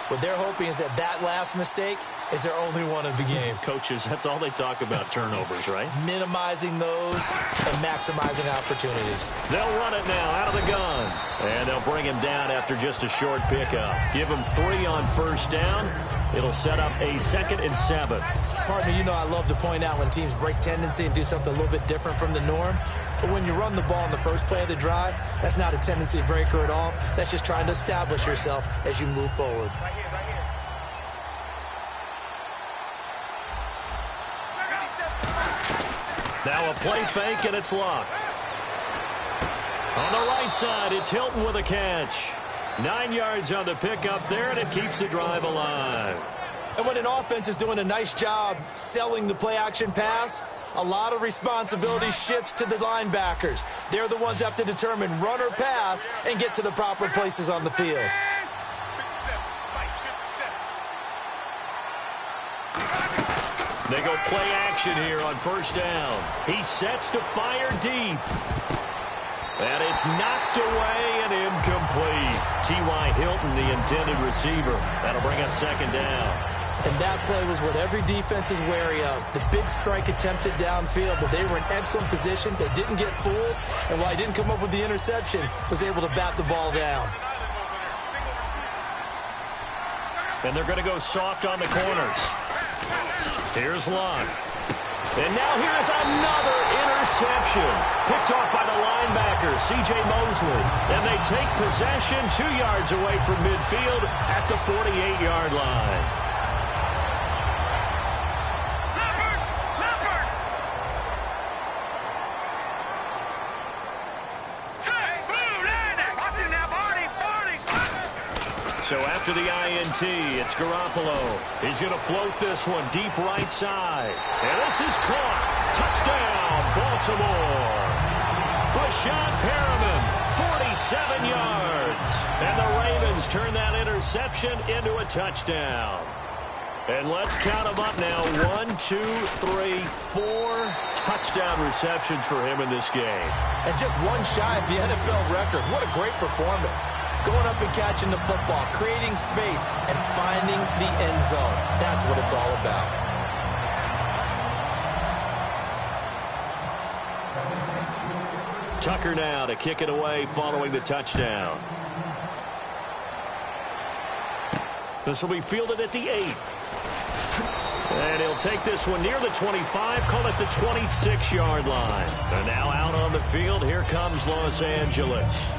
What they're hoping is that last mistake is their only one of the game. Coaches, that's all they talk about, turnovers, right? Minimizing those and maximizing opportunities. They'll run it now out of the gun. And they'll bring him down after just a short pickup. Give him 3 on first down. It'll set up a 2nd and 7. Pardon me, you know I love to point out when teams break tendency and do something a little bit different from the norm. But when you run the ball in the first play of the drive, that's not a tendency breaker at all. That's just trying to establish yourself as you move forward. Now a play fake, and it's Luck. On the right side, it's Hilton with a catch. 9 yards on the pickup there, and it keeps the drive alive. And when an offense is doing a nice job selling the play-action pass, a lot of responsibility shifts to the linebackers. They're the ones that have to determine run or pass and get to the proper places on the field. They go play action here on first down. He sets to fire deep. And it's knocked away and incomplete. T.Y. Hilton, the intended receiver. That'll bring up 2nd down. And that play was what every defense is wary of. The big strike attempted downfield, but they were in excellent position. They didn't get fooled. And while he didn't come up with the interception, was able to bat the ball down. And they're going to go soft on the corners. Here's Luck. And now here's another interception. Picked off by the linebacker, C.J. Mosley. And they take possession 2 yards away from midfield at the 48-yard line. So after the INT, it's Garoppolo. He's going to float this one deep right side. And this is caught. Touchdown, Baltimore. Rashad Perriman, 47 yards. And the Ravens turn that interception into a touchdown. And let's count them up now. 1, 2, 3, 4 touchdown receptions for him in this game. And just one shy of the NFL record. What a great performance. Going up and catching the football, creating space, and finding the end zone. That's what it's all about. Tucker now to kick it away following the touchdown. This will be fielded at the 8. And he'll take this one near the 25, call it the 26-yard line. And now out on the field, here comes Los Angeles.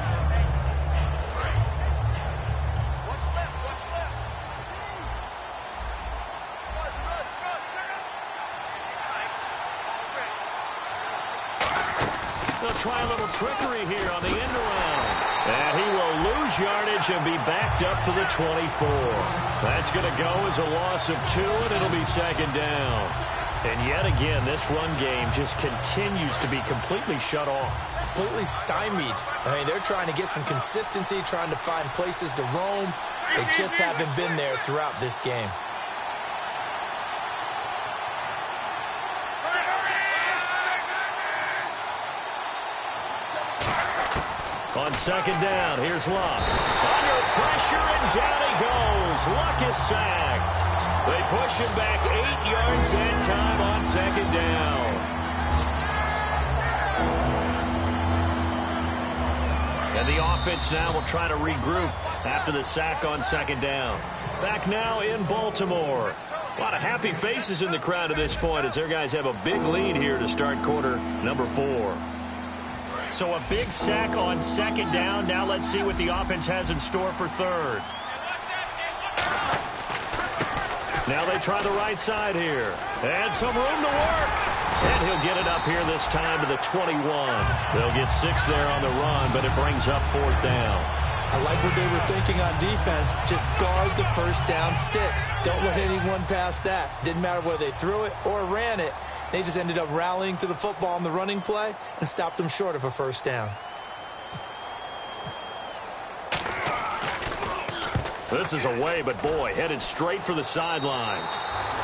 They'll try a little trickery here on the end around. And he will lose yardage and be backed up to the 24. That's going to go as a loss of 2, and it'll be second down. And yet again, this run game just continues to be completely shut off. Completely stymied. I mean, they're trying to get some consistency, trying to find places to roam. They just haven't been there throughout this game. On second down, here's Luck. Under pressure, and down he goes. Luck is sacked. They push him back 8 yards that time on second down. And the offense now will try to regroup after the sack on second down. Back now in Baltimore. A lot of happy faces in the crowd at this point as their guys have a big lead here to start quarter number 4. So a big sack on second down. Now let's see what the offense has in store for third. Now they try the right side here. And some room to work. And he'll get it up here this time to the 21. They'll get 6 there on the run, but it brings up 4th down. I like what they were thinking on defense. Just guard the first down sticks. Don't let anyone pass that. Didn't matter whether they threw it or ran it. They just ended up rallying to the football on the running play and stopped them short of a first down. This is away, but boy, headed straight for the sidelines.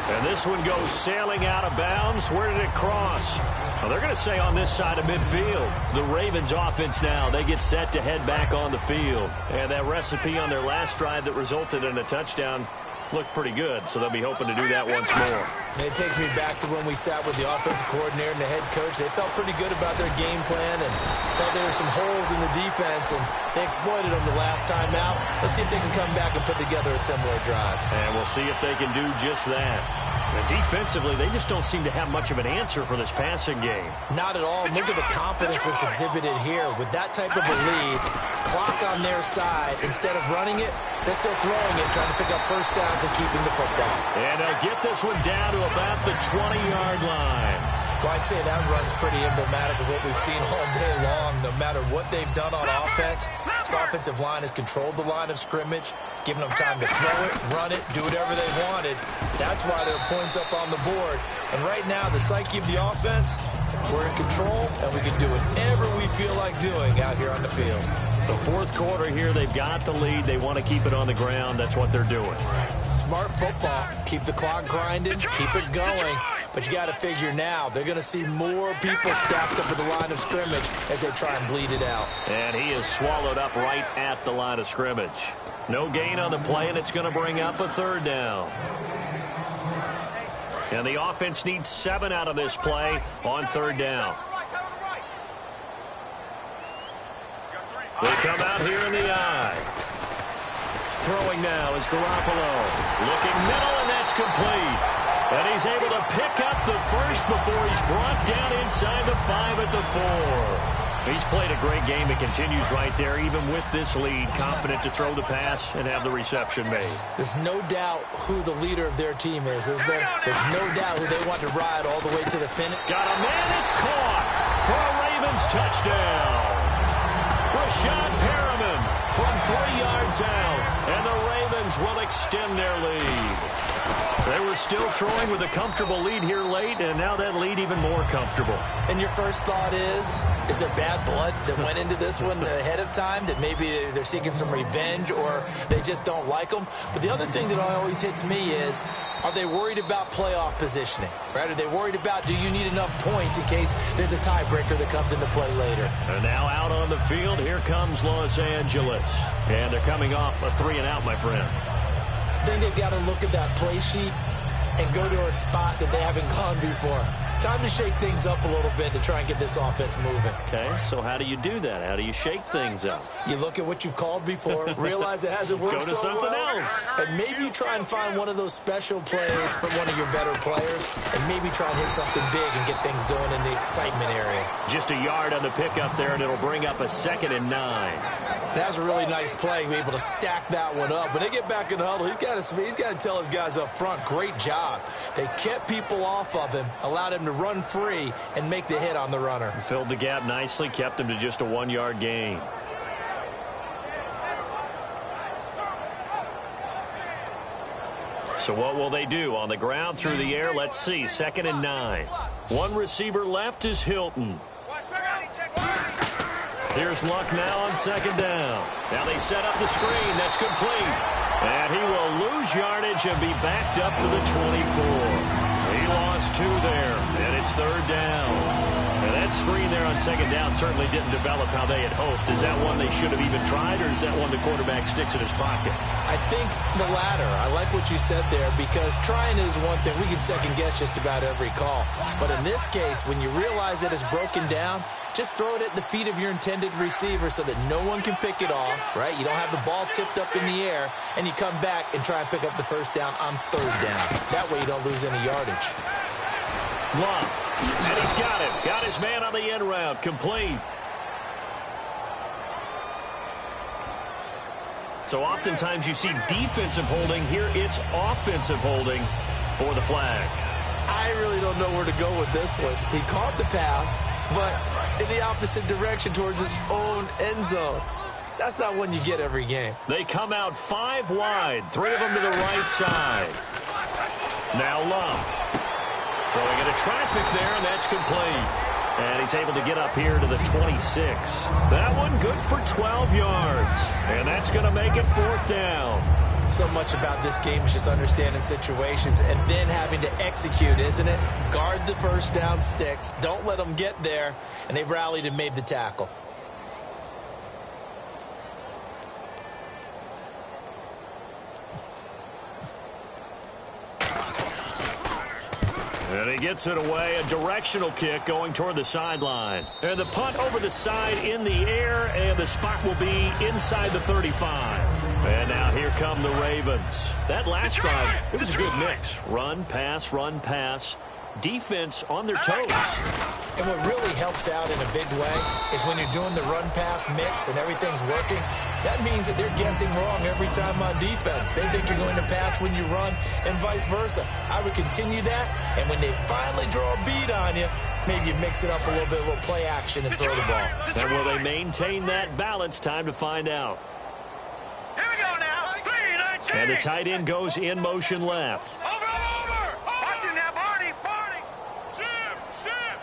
And this one goes sailing out of bounds. Where did it cross? Well, they're going to say on this side of midfield. The Ravens offense now, they get set to head back on the field. And that recipe on their last drive that resulted in a touchdown looked pretty good, so they'll be hoping to do that once more. And it takes me back to when we sat with the offensive coordinator and the head coach. They felt pretty good about their game plan and thought there were some holes in the defense, and they exploited them the last time out. Let's see if they can come back and put together a similar drive. And we'll see if they can do just that. And defensively, they just don't seem to have much of an answer for this passing game. Not at all. Look at the confidence that's exhibited here. With that type of a lead, clock on their side, instead of running it, they're still throwing it, trying to pick up first downs and keeping the football. And they'll get this one down to about the 20-yard line. Well, I'd say that run's pretty emblematic of what we've seen all day long. No matter what they've done on offense, this offensive line has controlled the line of scrimmage, given them time to throw it, run it, do whatever they wanted. That's why there are points up on the board. And right now, the psyche of the offense, we're in control, and we can do whatever we feel like doing out here on the field. The fourth quarter here, they've got the lead. They want to keep it on the ground. That's what they're doing. Smart football. Keep the clock grinding. Keep it going. But you got to figure now, they're going to see more people stacked up at the line of scrimmage as they try and bleed it out. And he is swallowed up right at the line of scrimmage. No gain on the play, and it's going to bring up a third down. And the offense needs 7 out of this play on third down. They come out here in the eye. Throwing now is Garoppolo. Looking middle, and that's complete. And he's able to pick up the first before he's brought down inside the 5 at the 4. He's played a great game and continues right there, even with this lead, confident to throw the pass and have the reception made. There's no doubt who the leader of their team is there? There's no doubt who they want to ride all the way to the finish. Got a man, it's caught for a Ravens touchdown. Rashad Perriman from 3 yards out, and the Ravens will extend their lead. They were still throwing with a comfortable lead here late, and now that lead even more comfortable. And your first thought is there bad blood that went into this one ahead of time, that maybe they're seeking some revenge or they just don't like them? But the other thing that always hits me is, are they worried about playoff positioning? Right? Are they worried about, do you need enough points in case there's a tiebreaker that comes into play later? And now out on the field, here comes Los Angeles. And they're coming off a 3-and-out, my friend. I think they've got to look at that play sheet and go to a spot that they haven't gone before. Time to shake things up a little bit to try and get this offense moving. Okay, so how do you do that? How do you shake things up? You look at what you've called before, realize it hasn't worked Go to something else. and maybe you try and find one of those special plays from one of your better players, and maybe try and hit something big and get things going in the excitement area. Just a yard on the pickup there, and it'll bring up a 2nd and 9. That was a really nice play, be able to stack that one up. When they get back in the huddle, he's got to tell his guys up front, great job. They kept people off of him, allowed him to run free and make the hit on the runner. Filled the gap nicely, kept him to just a 1-yard gain. So what will they do? On the ground, through the air, let's see. 2nd and 9. One receiver left is Hilton. Here's Luck now on 2nd down. Now they set up the screen. That's complete. And he will lose yardage and be backed up to the 24. He lost 2 there, and it's 3rd down. And that screen there on 2nd down certainly didn't develop how they had hoped. Is that one they should have even tried, or is that one the quarterback sticks in his pocket? I think the latter. I like what you said there, because trying is one thing. We can second-guess just about every call. But in this case, when you realize that it's broken down, just throw it at the feet of your intended receiver so that no one can pick it off, right? You don't have the ball tipped up in the air, and you come back and try and pick up the 1st down on 3rd down. That way you don't lose any yardage. Long. And he's got him. Got his man on the end route. Complete. So oftentimes you see defensive holding. Here it's offensive holding for the flag. I really don't know where to go with this one. He caught the pass, but in the opposite direction towards his own end zone. That's not one you get every game. They come out 5 wide. 3 of them to the right side. Now Love. Throwing into traffic there, and that's complete. And he's able to get up here to the 26. That one good for 12 yards. And that's going to make it 4th down. So much about this game is just understanding situations and then having to execute, isn't it? Guard the 1st down sticks. Don't let them get there. And they rallied and made the tackle. And he gets it away, a directional kick going toward the sideline. And the punt over the side in the air, and the spot will be inside the 35. And now here come the Ravens. That last drive, it was a good mix. Run, pass, defense on their toes. And what really helps out in a big way is when you're doing the run-pass mix and everything's working, that means that they're guessing wrong every time on defense. They think you're going to pass when you run and vice versa. I would continue that, and when they finally draw a bead on you, maybe you mix it up a little bit, a little play action and throw the ball. And will they maintain that balance? Time to find out. Here we go now. 3, 19. And the tight end goes in motion left. Over. Watch him now, Barney. Ship.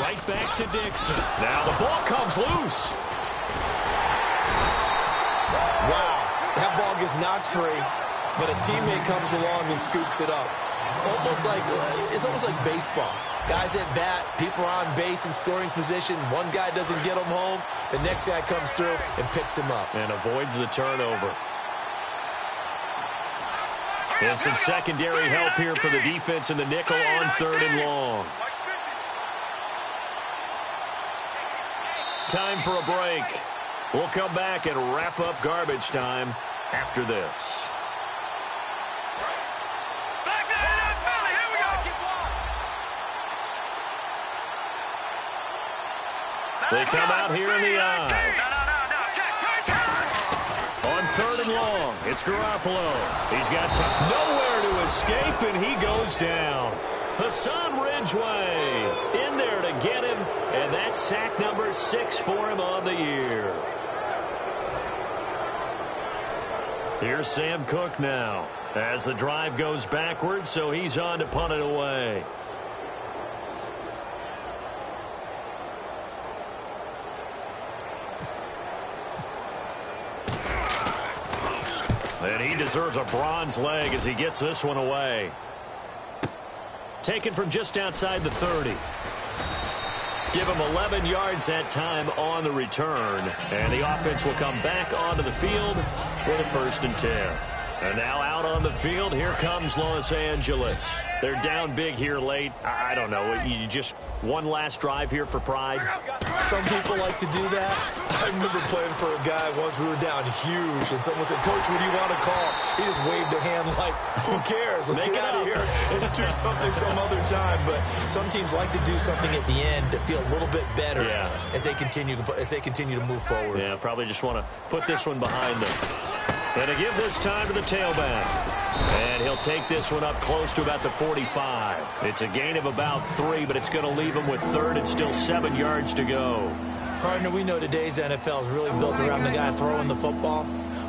Right back to Dixon. Now the ball comes loose. Wow, that ball gets knocked free, but a teammate comes along and scoops it up. It's almost like baseball. Guys at bat, people are on base in scoring position. One guy doesn't get him home. The next guy comes through and picks him up. And avoids the turnover. And some secondary help here for the defense in the nickel on 3rd and long. Time for a break. We'll come back and wrap up garbage time after this. They come out here in the eye. On 3rd and long, it's Garoppolo. He's got nowhere to escape, and he goes down. Hassan Ridgeway in there to get him, and that's sack number 6 for him on the year. Here's Sam Cook now as the drive goes backwards, so he's on to punt it away. And he deserves a bronze leg as he gets this one away. Taken from just outside the 30. Give him 11 yards that time on the return. And the offense will come back onto the field with a 1st and 10. And now out on the field, here comes Los Angeles. They're down big here late. I don't know. You just one last drive here for pride? Some people like to do that. I remember playing for a guy once. We were down huge, and someone said, "Coach, what do you want to call?" He just waved a hand like, who cares? Let's get out of here and do something some other time. But some teams like to do something at the end to feel a little bit better as they continue to move forward. Yeah, probably just want to put this one behind them. And to give this time to the tailback. And he'll take this one up close to about the 45. It's a gain of about 3, but it's going to leave him with 3rd and still 7 yards to go. Partner, we know today's NFL is really built around the guy throwing the football.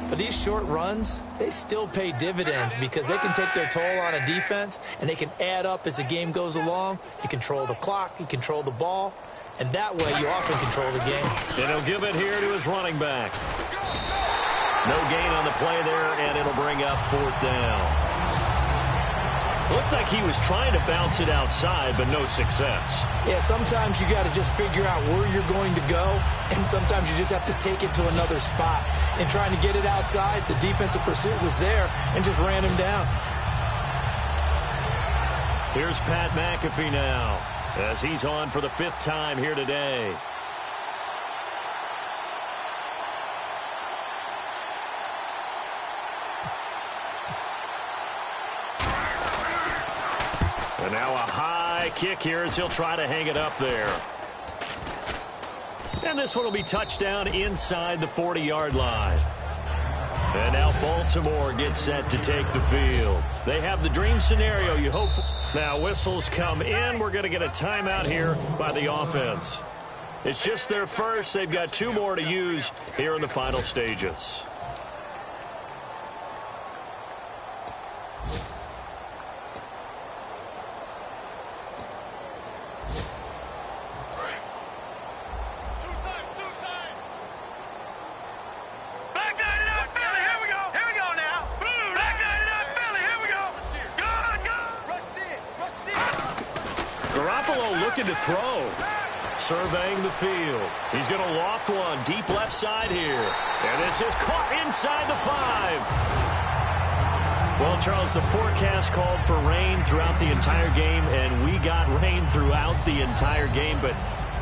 But these short runs, they still pay dividends because they can take their toll on a defense, and they can add up as the game goes along. You control the clock, you control the ball, and that way you often control the game. And he'll give it here to his running back. No gain on the play there, and it'll bring up 4th down. Looked like he was trying to bounce it outside, but no success. Yeah, sometimes you got to just figure out where you're going to go, and sometimes you just have to take it to another spot. In trying to get it outside, the defensive pursuit was there and just ran him down. Here's Pat McAfee now, as he's on for the 5th time here today. And now a high kick here as he'll try to hang it up there. And this one will be touchdown inside the 40-yard line. And now Baltimore gets set to take the field. They have the dream scenario you hope for. Now whistles come in. We're going to get a timeout here by the offense. It's just their first. They've got 2 more to use here in the final stages. Looking to throw. Surveying the field. He's going to loft one deep left side here. And this is caught inside the 5. Well, Charles, the forecast called for rain throughout the entire game, and we got rain throughout the entire game. But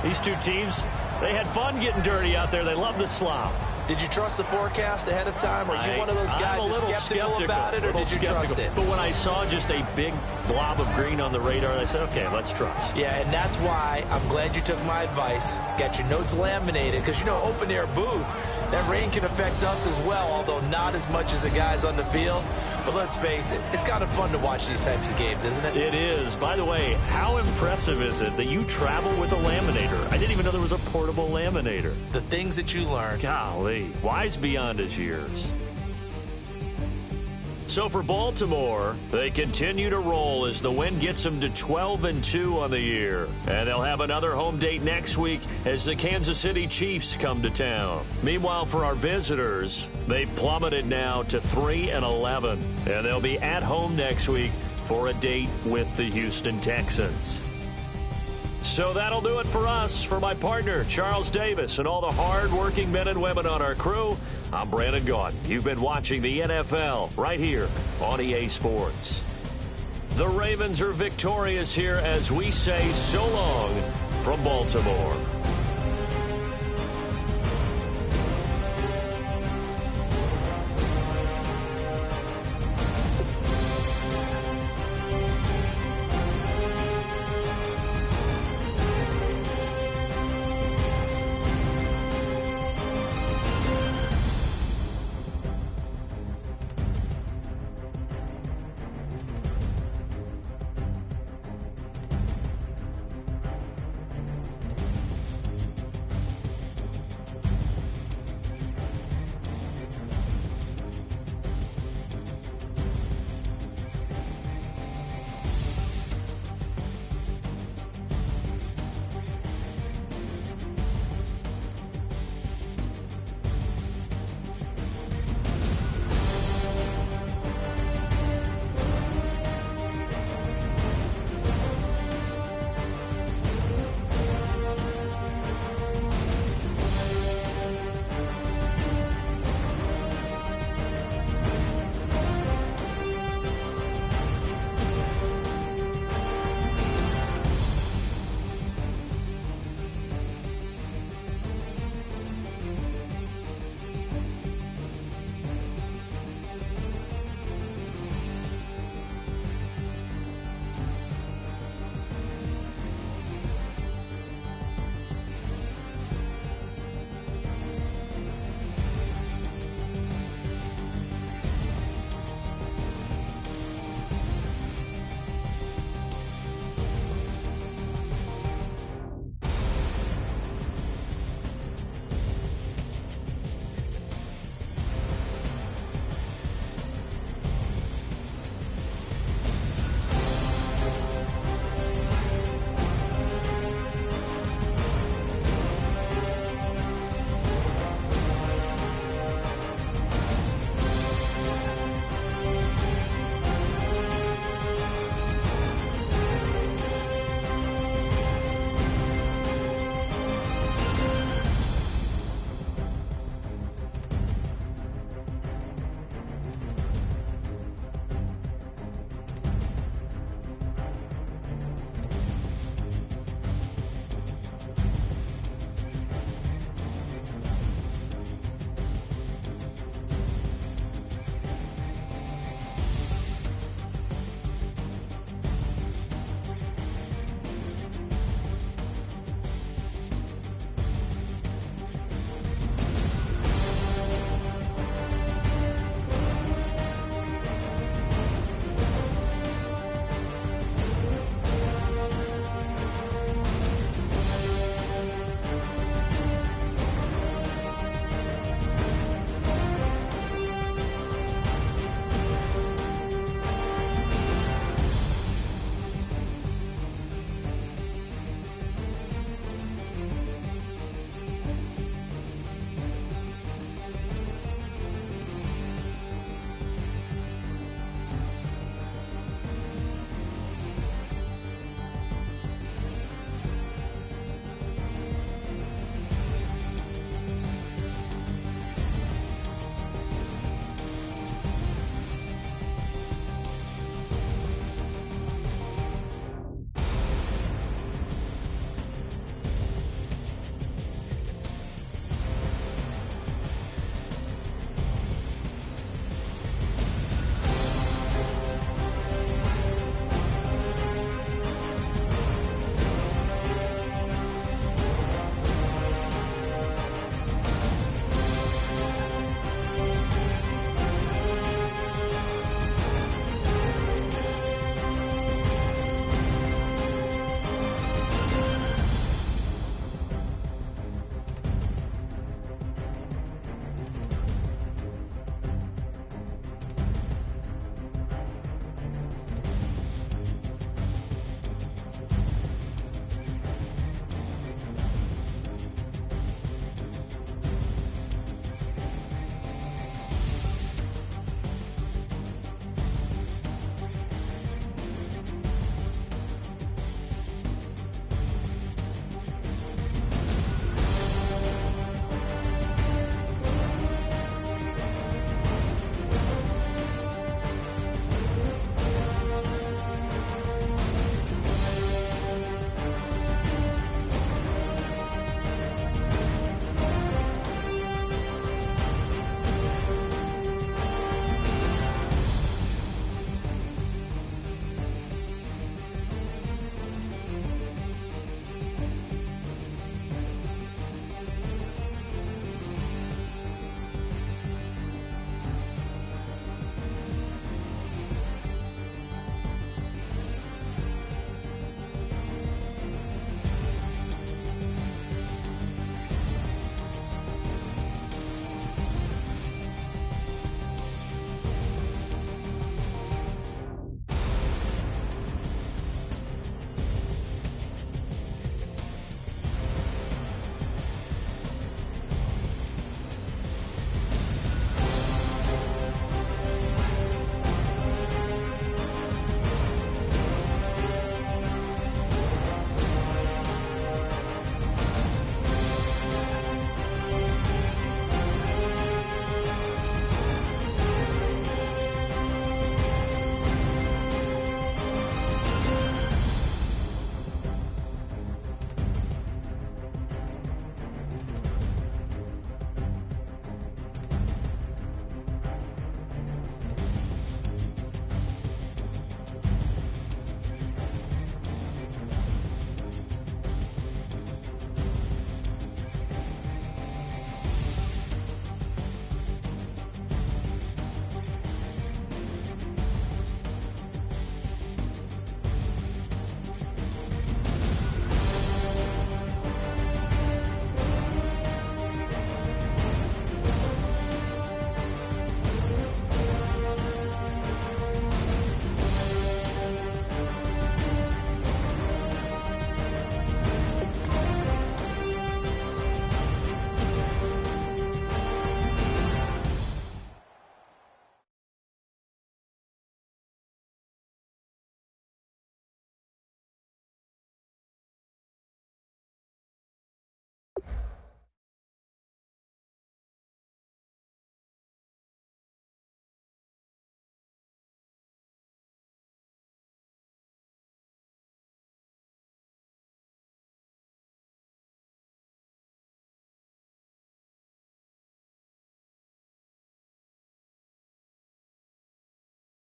these two teams, they had fun getting dirty out there. They love the slop. Did you trust the forecast ahead of time? Are you one of those guys that's skeptical about it, or did you trust it? But when I saw just a big blob of green on the radar, I said, okay, let's trust. Yeah, and that's why I'm glad you took my advice. Got your notes laminated, because, you know, open-air booth, that rain can affect us as well, although not as much as the guys on the field. But let's face it, it's kind of fun to watch these types of games, isn't it? It is. By the way, how impressive is it that you travel with a laminator? I didn't even know there was a portable laminator. The things that you learn. Golly, wise beyond his years. So for Baltimore, they continue to roll as the win gets them to 12-2 on the year. And they'll have another home date next week as the Kansas City Chiefs come to town. Meanwhile, for our visitors, they've plummeted now to 3-11. And they'll be at home next week for a date with the Houston Texans. So that'll do it for us. For my partner, Charles Davis, and all the hard-working men and women on our crew, I'm Brandon Gaudin. You've been watching the NFL right here on EA Sports. The Ravens are victorious here as we say so long from Baltimore.